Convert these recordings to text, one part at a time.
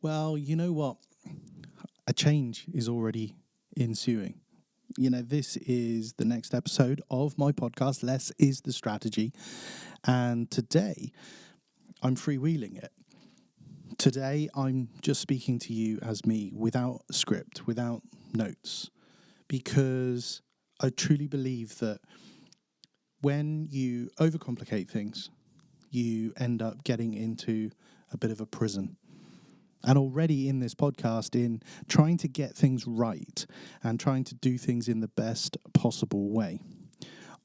Well, you know what? A change is already ensuing. This is the next episode of my podcast, Less is the Strategy. And today, I'm freewheeling it. Today, I'm just speaking to you as me, without script, without notes, because I truly believe that when you overcomplicate things, you end up getting into a bit of a prison. And already in this podcast, in trying to get things right and trying to do things in the best possible way,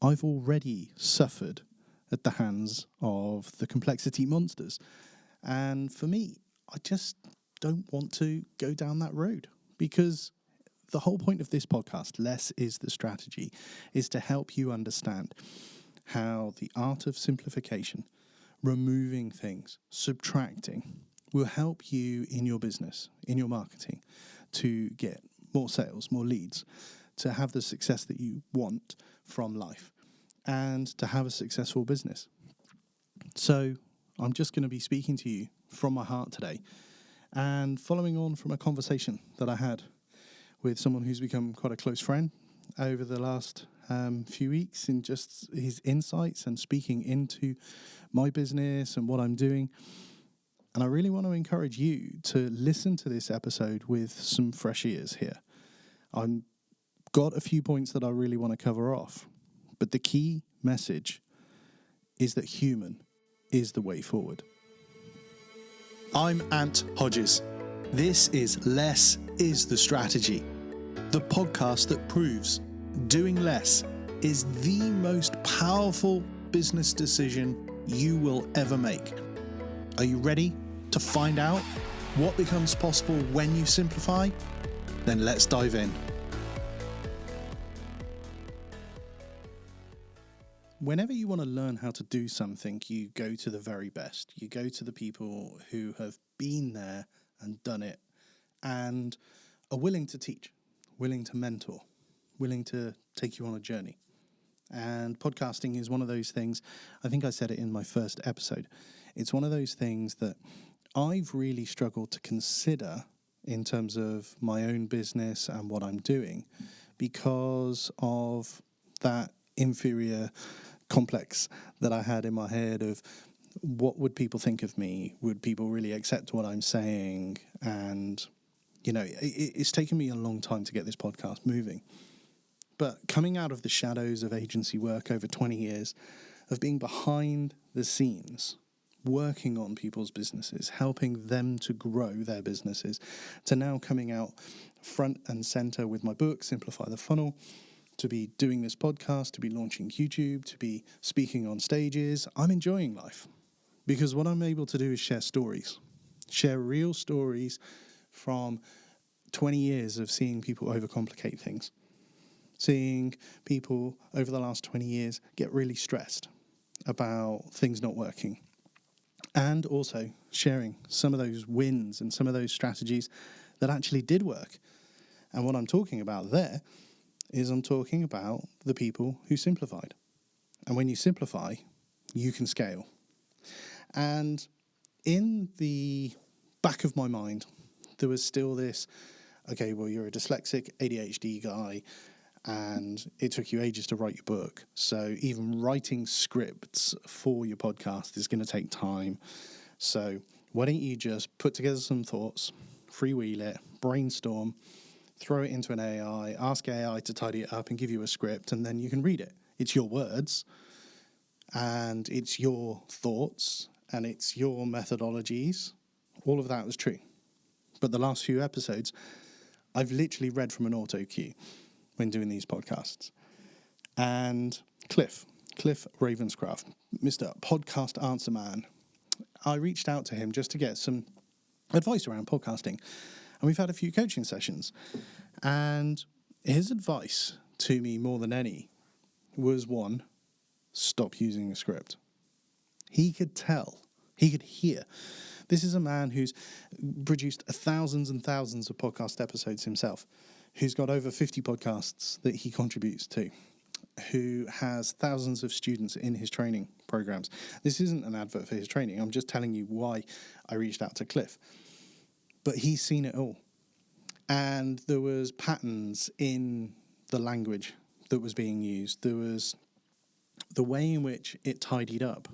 I've already suffered at the hands of the complexity monsters. And for me, I just don't want to go down that road, because the whole point of this podcast, Less is the Strategy, is to help you understand how the art of simplification, removing things, subtracting, will help you in your business, in your marketing, to get more sales, more leads, to have the success that you want from life, and to have a successful business. So I'm just going to be speaking to you from my heart today, and following on from a conversation that I had with someone who's become quite a close friend over the last few weeks, in just his insights and speaking into my business and what I'm doing. And I really want to encourage you to listen to this episode with some fresh ears here. I've got a few points that I really want to cover off, but the key message is that human is the way forward. I'm Ant Hodges. This is Less is the Strategy, the podcast that proves doing less is the most powerful business decision you will ever make. Are you ready to find out what becomes possible when you simplify? Then let's dive in. Whenever you want to learn how to do something, you go to the very best. You go to the people who have been there and done it and are willing to teach, willing to mentor, willing to take you on a journey. And podcasting is one of those things, I think I said it in my first episode, it's one of those things that I've really struggled to consider in terms of my own business and what I'm doing, because of that inferior complex that I had in my head of what would people think of me? Would people really accept what I'm saying? And, it's taken me a long time to get this podcast moving. But coming out of the shadows of agency work over 20 years, of being behind the scenes, working on people's businesses, helping them to grow their businesses, to now coming out front and center with my book, Simplify the Funnel, to be doing this podcast, to be launching YouTube, to be speaking on stages, I'm enjoying life. Because what I'm able to do is share stories, share real stories from 20 years of seeing people overcomplicate things. Seeing people over the last 20 years get really stressed about things not working. And also sharing some of those wins and some of those strategies that actually did work. And what I'm talking about there is I'm talking about the people who simplified. And when you simplify, you can scale. And in the back of my mind, there was still this, okay, well, you're a dyslexic ADHD guy, and it took you ages to write your book. So even writing scripts for your podcast is going to take time. So why don't you just put together some thoughts, freewheel it, brainstorm, throw it into an AI, ask AI to tidy it up and give you a script, and then you can read it. It's your words, and it's your thoughts, and it's your methodologies. All of that was true. But the last few episodes, I've literally read from an auto cue when doing these podcasts. And Cliff Ravenscraft, Mr. Podcast Answer Man, I reached out to him just to get some advice around podcasting. And we've had a few coaching sessions. And his advice to me more than any was, one, stop using a script. He could tell, he could hear. This is a man who's produced thousands and thousands of podcast episodes himself, who's got over 50 podcasts that he contributes to, who has thousands of students in his training programs. This isn't an advert for his training. I'm just telling you why I reached out to Cliff. but he's seen it all. And there was patterns in the language that was being used. There was the way in which it tidied up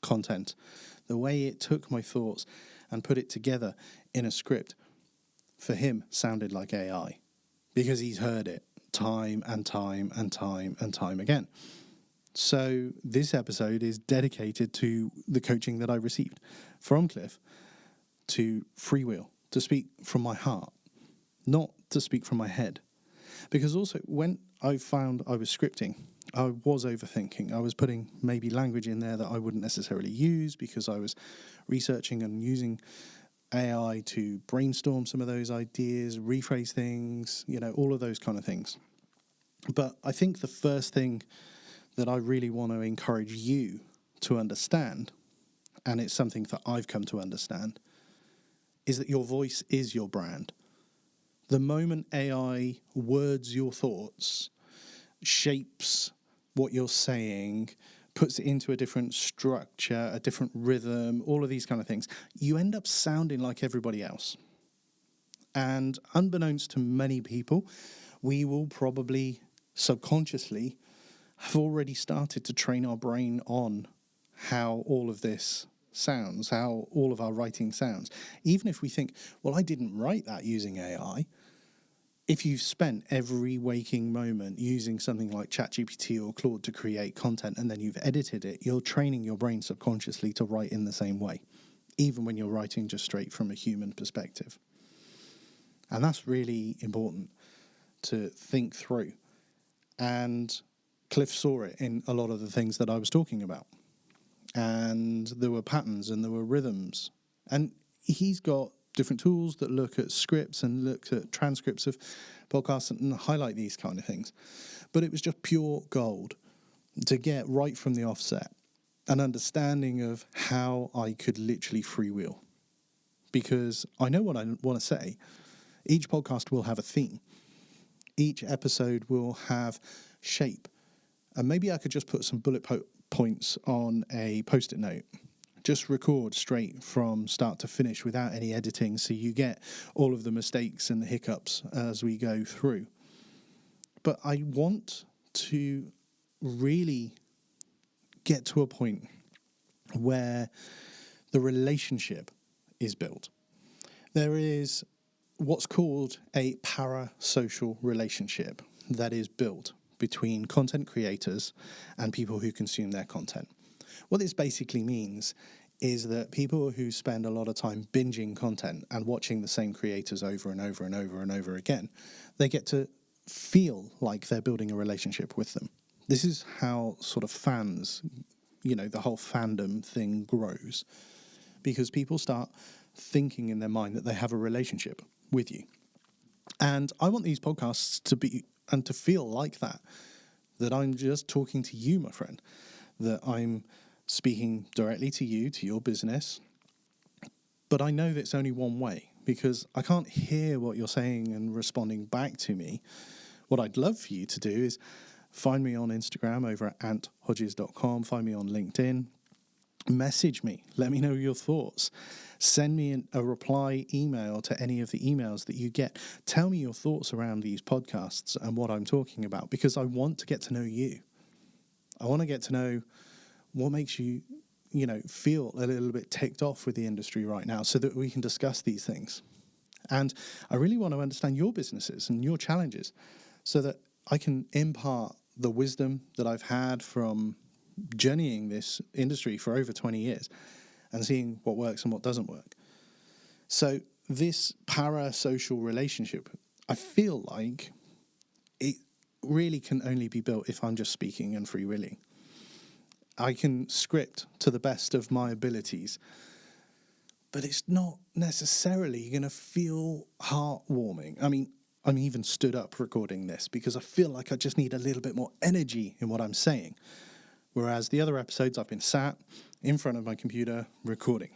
content, the way it took my thoughts and put it together in a script, for him sounded like AI, because he's heard it time and time and time and time again. So this episode is dedicated to the coaching that I received from Cliff to freewheel, to speak from my heart, not to speak from my head. Because also, when I found I was scripting, I was overthinking. I was putting maybe language in there that I wouldn't necessarily use, because I was researching and using AI to brainstorm some of those ideas, rephrase things, all of those kind of things. But I think the first thing that I really want to encourage you to understand, and it's something that I've come to understand, is that your voice is your brand. The moment AI words your thoughts, shapes what you're saying, puts it into a different structure, a different rhythm, all of these kind of things, you end up sounding like everybody else. And unbeknownst to many people, we will probably subconsciously have already started to train our brain on how all of this sounds, how all of our writing sounds. Even if we think, well, I didn't write that using AI. If you've spent every waking moment using something like ChatGPT or Claude to create content, and then you've edited it, you're training your brain subconsciously to write in the same way, even when you're writing just straight from a human perspective. And that's really important to think through. And Cliff saw it in a lot of the things that I was talking about. And there were patterns and there were rhythms. And he's got different tools that look at scripts and look at transcripts of podcasts and highlight these kind of things. But it was just pure gold to get right from the offset an understanding of how I could literally freewheel. Because I know what I want to say. Each podcast will have a theme. Each episode will have shape. And maybe I could just put some bullet points on a post-it note. Just record straight from start to finish without any editing, so you get all of the mistakes and the hiccups as we go through. But I want to really get to a point where the relationship is built. There is what's called a parasocial relationship that is built between content creators and people who consume their content. What this basically means is that people who spend a lot of time binging content and watching the same creators over and over and over and over again, they get to feel like they're building a relationship with them. This is how sort of fans, the whole fandom thing grows, because people start thinking in their mind that they have a relationship with you. And I want these podcasts to be and to feel like that I'm just talking to you, my friend, that I'm speaking directly to you, to your business. But I know that it's only one way, because I can't hear what you're saying and responding back to me. What I'd love for you to do is find me on Instagram over at anthodges.com, find me on LinkedIn, message me, let me know your thoughts. Send me a reply email to any of the emails that you get. Tell me your thoughts around these podcasts and what I'm talking about, because I want to get to know you. I want to get to know what makes you, feel a little bit ticked off with the industry right now, so that we can discuss these things. And I really want to understand your businesses and your challenges, so that I can impart the wisdom that I've had from journeying this industry for over 20 years and seeing what works and what doesn't work. So this parasocial relationship, I feel like it really can only be built if I'm just speaking and freewheeling. I can script to the best of my abilities, but it's not necessarily going to feel heartwarming. I mean, I'm even stood up recording this because I feel like I just need a little bit more energy in what I'm saying. Whereas the other episodes, I've been sat in front of my computer recording.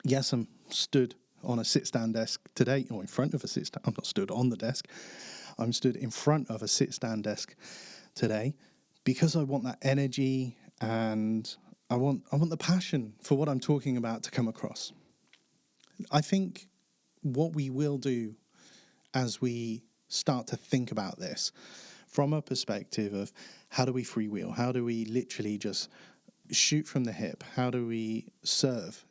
Yes, I'm stood on a sit-stand desk today, or in front of a sit-stand. I'm not stood on the desk. I'm stood in front of a sit-stand desk today because I want that energy and I want the passion for what I'm talking about to come across. I think what we will do as we start to think about this from a perspective of how do we freewheel, how do we literally just shoot from the hip, how do we serve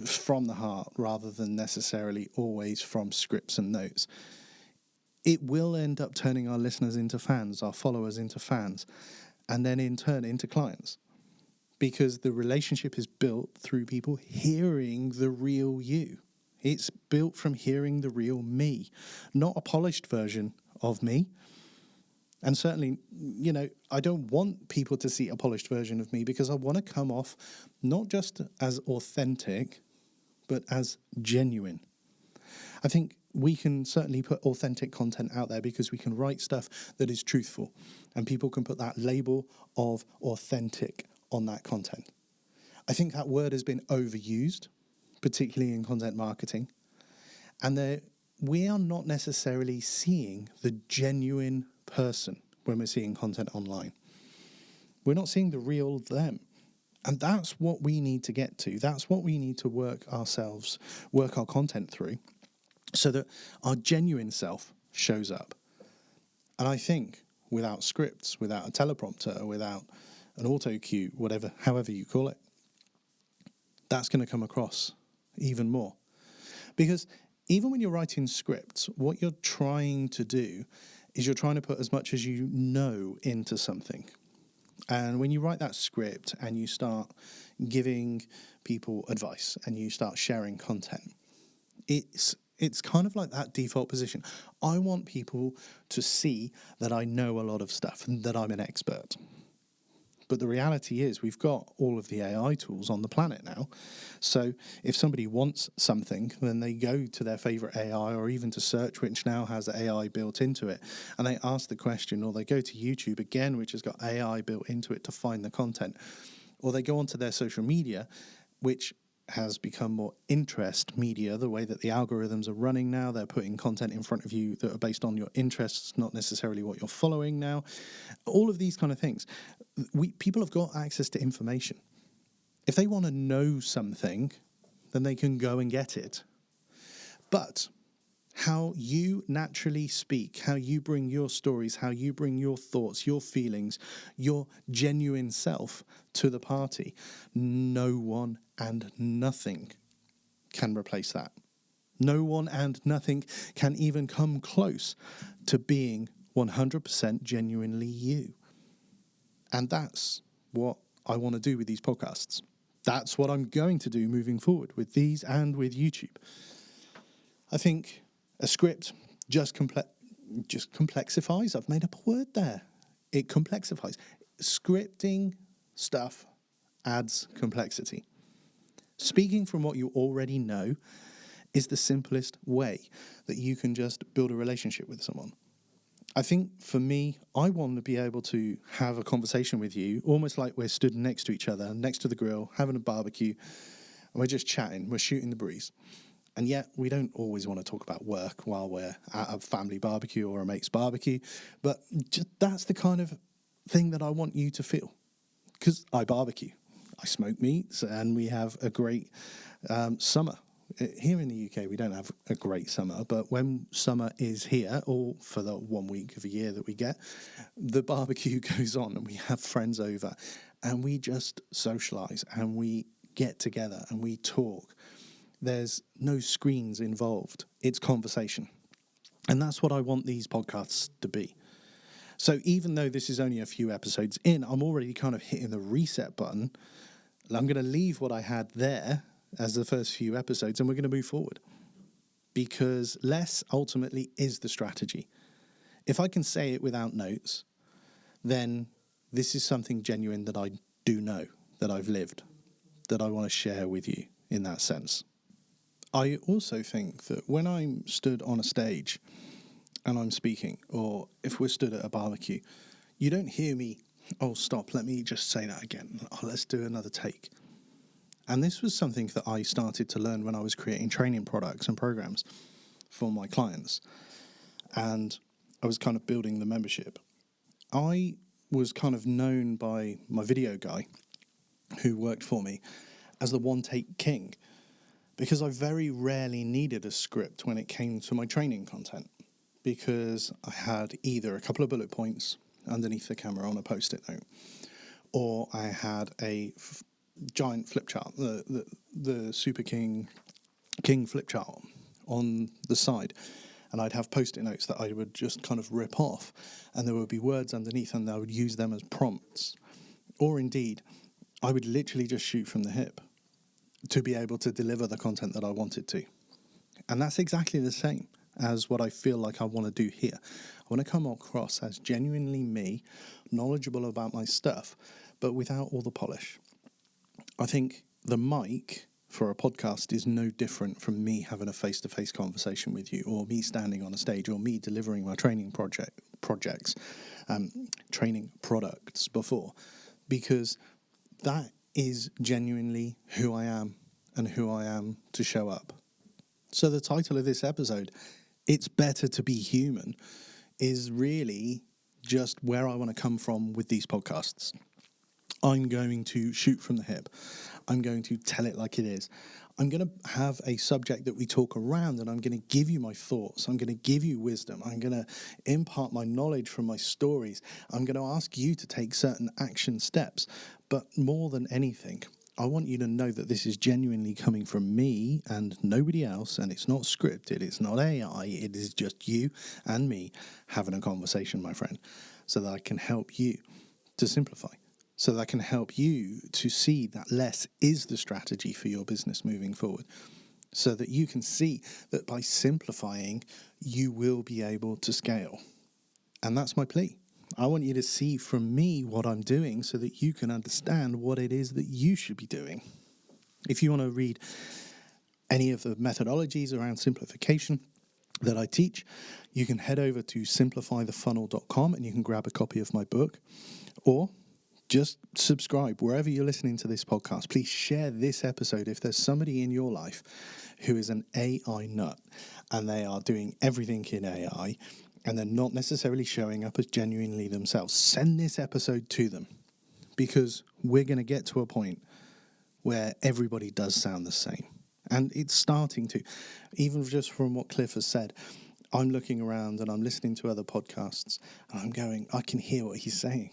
from the heart rather than necessarily always from scripts and notes, it will end up turning our listeners into fans, our followers into fans, and then in turn into clients. Because the relationship is built through people hearing the real you. It's built from hearing the real me, not a polished version of me. And certainly, I don't want people to see a polished version of me, because I want to come off not just as authentic, but as genuine. I think we can certainly put authentic content out there because we can write stuff that is truthful, and people can put that label of authentic on that content. I think that word has been overused, particularly in content marketing, and we are not necessarily seeing the genuine person when we're seeing content online. We're not seeing the real them. And that's what we need to get to. That's what we need to work our content through, so that our genuine self shows up. And I think without scripts, without a teleprompter, without an auto cue, however you call it, that's going to come across even more. Because even when you're writing scripts, what you're trying to do is you're trying to put as much as you know into something. And when you write that script and you start giving people advice and you start sharing content, it's kind of like that default position. I want people to see that I know a lot of stuff and that I'm an expert. But the reality is we've got all of the AI tools on the planet now. So if somebody wants something, then they go to their favorite AI, or even to Search, which now has AI built into it, and they ask the question, or they go to YouTube again, which has got AI built into it to find the content, or they go onto their social media, which has become more interest media, the way that the algorithms are running now. They're putting content in front of you that are based on your interests, not necessarily what you're following now. All of these kind of things. People have got access to information. If they want to know something, then they can go and get it. But how you naturally speak, how you bring your stories, how you bring your thoughts, your feelings, your genuine self to the party, no one and nothing can replace that. No one and nothing can even come close to being 100% genuinely you. And that's what I want to do with these podcasts. That's what I'm going to do moving forward with these and with YouTube. I think a script just complexifies. I've made up a word there. It complexifies. Scripting stuff adds complexity. Speaking from what you already know is the simplest way that you can just build a relationship with someone. I think for me, I want to be able to have a conversation with you, almost like we're stood next to each other, next to the grill, having a barbecue, and we're just chatting, we're shooting the breeze. And yet we don't always want to talk about work while we're at a family barbecue or a mate's barbecue. But that's the kind of thing that I want you to feel. Because I barbecue, I smoke meats, and we have a great summer. Here in the UK, we don't have a great summer, but when summer is here, or for the 1 week of a year that we get, the barbecue goes on and we have friends over and we just socialise and we get together and we talk. There's no screens involved. It's conversation. And that's what I want these podcasts to be. So even though this is only a few episodes in, I'm already kind of hitting the reset button. I'm going to leave what I had there as the first few episodes, and we're going to move forward. Because less ultimately is the strategy. If I can say it without notes, then this is something genuine that I do know, that I've lived, that I want to share with you in that sense. I also think that when I'm stood on a stage and I'm speaking, or if we're stood at a barbecue, you don't hear me, oh, stop, let me just say that again. Oh, let's do another take. And this was something that I started to learn when I was creating training products and programs for my clients. And I was kind of building the membership. I was kind of known by my video guy who worked for me as the one-take king, because I very rarely needed a script when it came to my training content, because I had either a couple of bullet points underneath the camera on a post-it note, or I had a giant flip chart, the Super King flip chart on the side, and I'd have post-it notes that I would just kind of rip off, and there would be words underneath, and I would use them as prompts. Or indeed, I would literally just shoot from the hip to be able to deliver the content that I wanted to. And that's exactly the same as what I feel like I want to do here. I want to come across as genuinely me, knowledgeable about my stuff, but without all the polish. I think the mic for a podcast is no different from me having a face-to-face conversation with you, or me standing on a stage, or me delivering my training projects, training products before, because that is genuinely who I am and who I am to show up. So the title of this episode, It's Better to Be Human, is really just where I want to come from with these podcasts. I'm going to shoot from the hip. I'm going to tell it like it is. I'm going to have a subject that we talk around, and I'm going to give you my thoughts. I'm going to give you wisdom. I'm going to impart my knowledge from my stories. I'm going to ask you to take certain action steps. But more than anything, I want you to know that this is genuinely coming from me and nobody else, and it's not scripted. It's not AI. It is just you and me having a conversation, my friend, so that I can help you to simplify. So that I can help you to see that less is the strategy for your business moving forward. So that you can see that by simplifying, you will be able to scale. And that's my plea. I want you to see from me what I'm doing so that you can understand what it is that you should be doing. If you want to read any of the methodologies around simplification that I teach, you can head over to simplifythefunnel.com and you can grab a copy of my book, or just subscribe wherever you're listening to this podcast. Please share this episode if there's somebody in your life who is an AI nut and they are doing everything in AI and they're not necessarily showing up as genuinely themselves. Send this episode to them, because we're going to get to a point where everybody does sound the same. And it's starting to. Even just from what Cliff has said, I'm looking around and I'm listening to other podcasts and I'm going, I can hear what he's saying.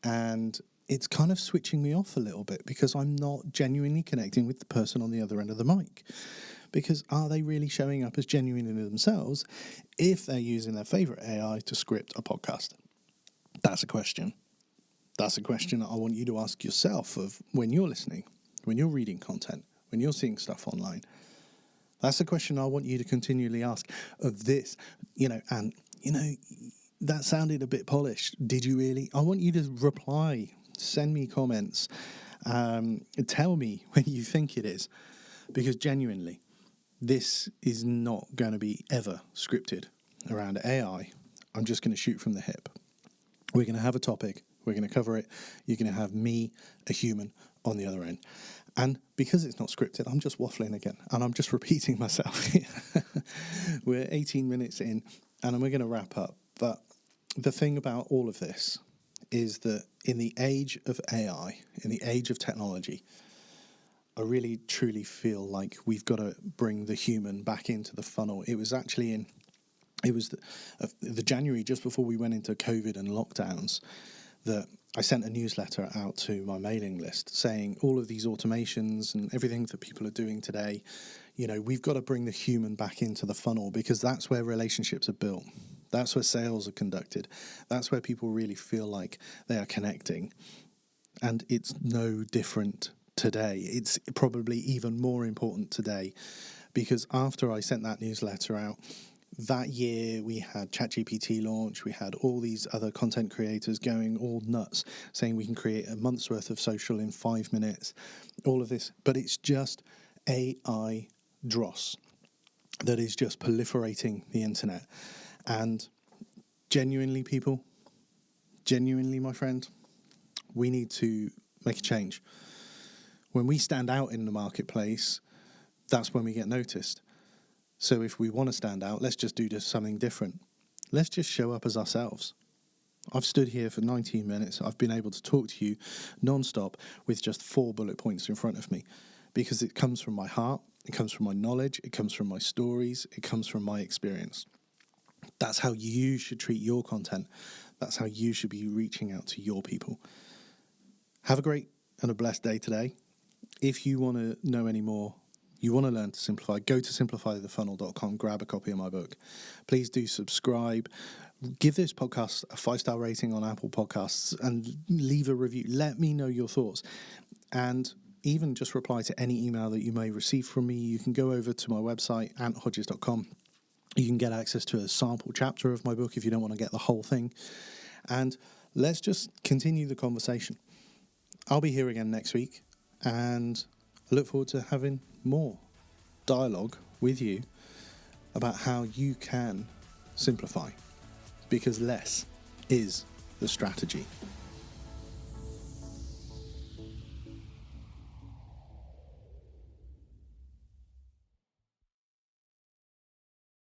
And it's kind of switching me off a little bit, because I'm not genuinely connecting with the person on the other end of the mic. Because are they really showing up as genuinely themselves if they're using their favorite AI to script a podcast? That's a question. That's a question that I want you to ask yourself of when you're listening, when you're reading content, when you're seeing stuff online. That's a question I want you to continually ask of this, that sounded a bit polished. Did you really? I want you to reply, send me comments, tell me when you think it is, because genuinely, this is not going to be ever scripted around AI. I'm just going to shoot from the hip. We're going to have a topic. We're going to cover it. You're going to have me, a human, on the other end. And because it's not scripted, I'm just waffling again, and I'm just repeating myself. We're 18 minutes in, and we're going to wrap up. But the thing about all of this is that in the age of AI, in the age of technology, I really truly feel like we've got to bring the human back into the funnel. It was actually the January, just before we went into COVID and lockdowns, that I sent a newsletter out to my mailing list saying all of these automations and everything that people are doing today, we've got to bring the human back into the funnel, because that's where relationships are built. That's where sales are conducted. That's where people really feel like they are connecting. And it's no different today. It's probably even more important today, because after I sent that newsletter out, that year we had ChatGPT launch, we had all these other content creators going all nuts, saying we can create a month's worth of social in 5 minutes, all of this. But it's just AI dross that is just proliferating the internet. And genuinely, people, my friend, we need to make a change. When we stand out in the marketplace, that's when we get noticed. So if we want to stand out, let's just do something different. Let's just show up as ourselves. I've stood here for 19 minutes. I've been able to talk to you non-stop with just 4 bullet points in front of me, because it comes from my heart. It comes from my knowledge. It comes from my stories. It comes from my experience. That's how you should treat your content. That's how you should be reaching out to your people. Have a great and a blessed day today. If you want to know any more, you want to learn to simplify, go to simplifythefunnel.com, grab a copy of my book. Please do subscribe. Give this podcast a 5-star rating on Apple Podcasts and leave a review. Let me know your thoughts. And even just reply to any email that you may receive from me. You can go over to my website, anthodges.com. You can get access to a sample chapter of my book if you don't want to get the whole thing. And let's just continue the conversation. I'll be here again next week, and I look forward to having more dialogue with you about how you can simplify, because less is the strategy.